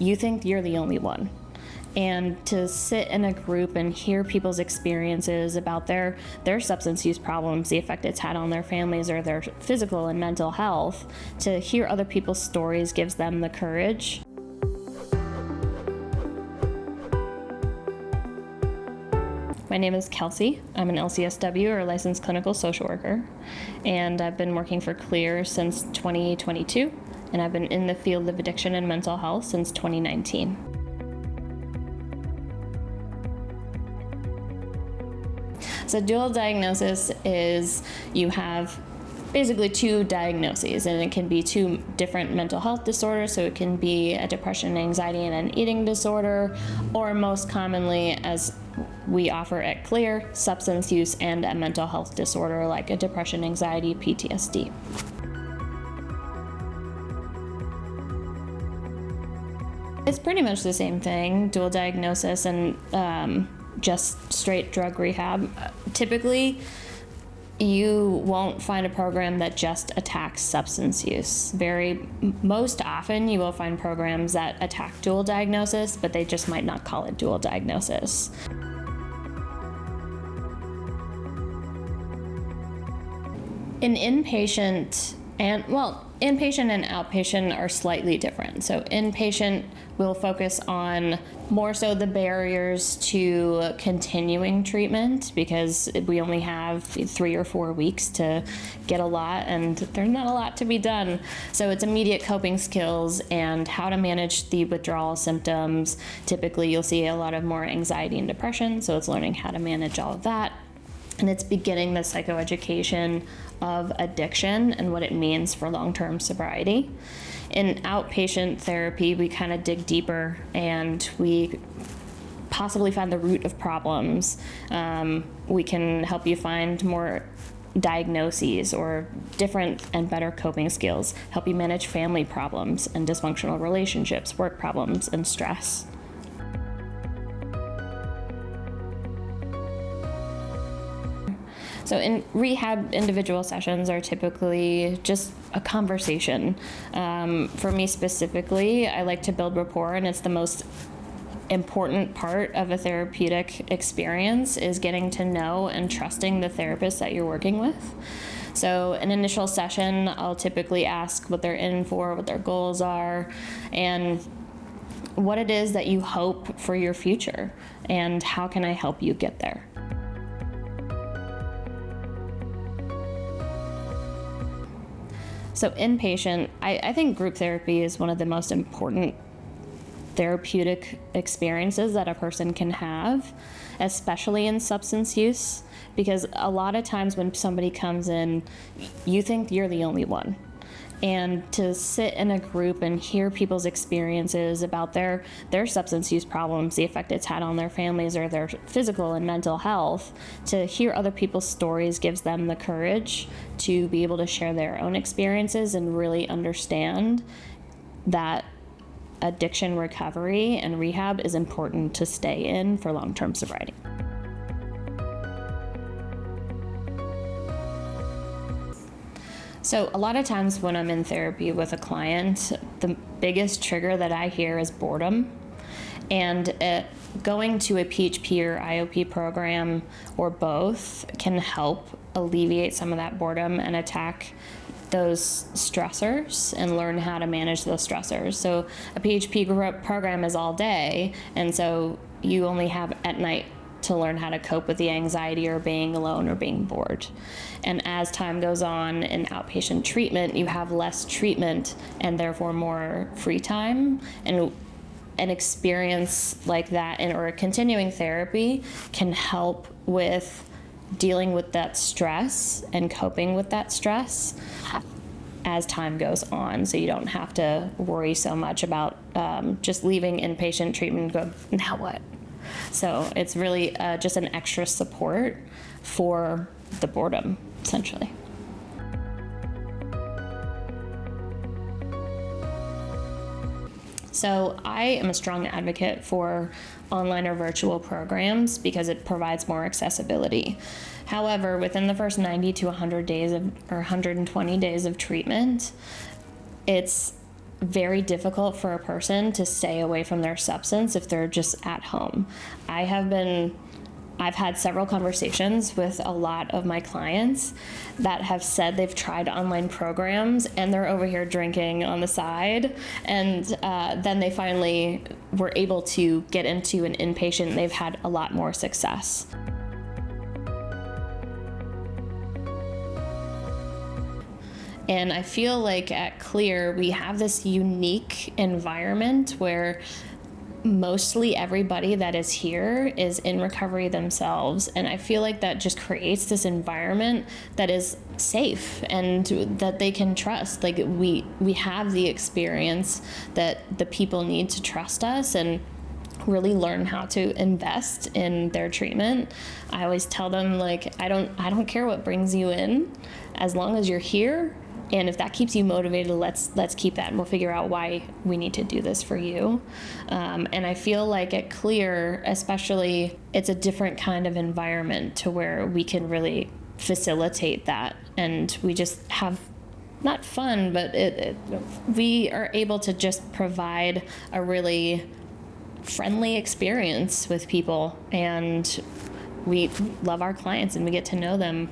you think you're the only one. And to sit in a group and hear people's experiences about their substance use problems, the effect it's had on their families or their physical and mental health, to hear other people's stories gives them the courage. My name is Kelsey. I'm an LCSW, or licensed clinical social worker, and I've been working for CLEAR since 2022, and I've been in the field of addiction and mental health since 2019. So dual diagnosis is you have basically two diagnoses, and it can be two different mental health disorders. So it can be a depression, anxiety, and an eating disorder, or most commonly, as we offer at CLEAR, substance use and a mental health disorder like a depression, anxiety, PTSD. It's pretty much the same thing, dual diagnosis and just straight drug rehab. Typically, you won't find a program that just attacks substance use. Most often you will find programs that attack dual diagnosis, but they just might not call it dual diagnosis. Inpatient and outpatient are slightly different. So inpatient will focus on more so the barriers to continuing treatment, because we only have 3 or 4 weeks to get a lot, and there's not a lot to be done. So it's immediate coping skills and how to manage the withdrawal symptoms. Typically you'll see a lot of more anxiety and depression, so it's learning how to manage all of that. And it's beginning the psychoeducation of addiction and what it means for long-term sobriety. In outpatient therapy, we kind of dig deeper and we possibly find the root of problems. We can help you find more diagnoses or different and better coping skills, help you manage family problems and dysfunctional relationships, work problems, and stress. So in rehab, individual sessions are typically just a conversation. For me specifically, I like to build rapport, and it's the most important part of a therapeutic experience, is getting to know and trusting the therapist that you're working with. So an initial session, I'll typically ask what they're in for, what their goals are, and what it is that you hope for your future, and how can I help you get there. So inpatient, I think group therapy is one of the most important therapeutic experiences that a person can have, especially in substance use, because a lot of times when somebody comes in, you think you're the only one. And to sit in a group and hear people's experiences about their substance use problems, the effect it's had on their families or their physical and mental health, to hear other people's stories gives them the courage to be able to share their own experiences and really understand that addiction recovery and rehab is important to stay in for long-term sobriety. So a lot of times when I'm in therapy with a client, the biggest trigger that I hear is boredom. And going to a PHP or IOP program or both can help alleviate some of that boredom and attack those stressors and learn how to manage those stressors. So a PHP program is all day, and so you only have at night to learn how to cope with the anxiety or being alone or being bored. And as time goes on in outpatient treatment, you have less treatment and therefore more free time. And an experience like that or a continuing therapy can help with dealing with that stress and coping with that stress as time goes on, so you don't have to worry so much about just leaving inpatient treatment and go, now what? So it's really just an extra support for the boredom, essentially. So I am a strong advocate for online or virtual programs because it provides more accessibility. However, within the first 90 to 100 days or 120 days of treatment, it's very difficult for a person to stay away from their substance if they're just at home. I've had several conversations with a lot of my clients that have said they've tried online programs and they're over here drinking on the side, and then they finally were able to get into an inpatient and they've had a lot more success. And I feel like at Clear, we have this unique environment where mostly everybody that is here is in recovery themselves. And I feel like that just creates this environment that is safe and that they can trust. Like we have the experience that the people need to trust us and really learn how to invest in their treatment. I always tell them, like, I don't care what brings you in, as long as you're here. And if that keeps you motivated, let's keep that, and we'll figure out why we need to do this for you. And I feel like at Clear, especially, it's a different kind of environment to where we can really facilitate that. And we just have not fun, but we are able to just provide a really friendly experience with people. And we love our clients and we get to know them.